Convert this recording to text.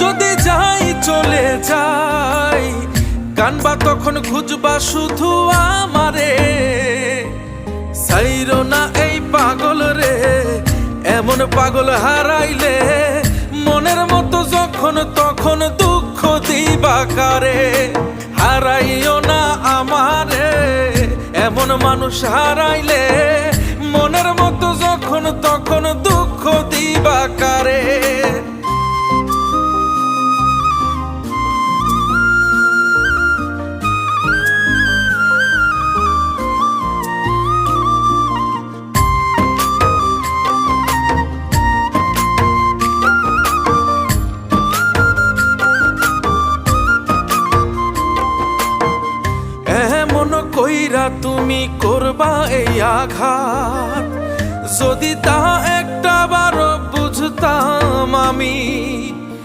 যদি যাই চলে যাই, কানবা তখন খুঁজবা শুধু আমারে। ছাইরো না এই পাগল রে, এমন পাগল হারাইলে মনের মতো যখন তখন দুঃখ দিবা কারে। হারাইও না আমারে, এমন মানুষ হারাইলে মনের মতো যখন তখন দুঃখ দিবা কারে। কইরা তুমি করবা এই আঘাত, যদি তা একটা বার বুঝতাম আমি।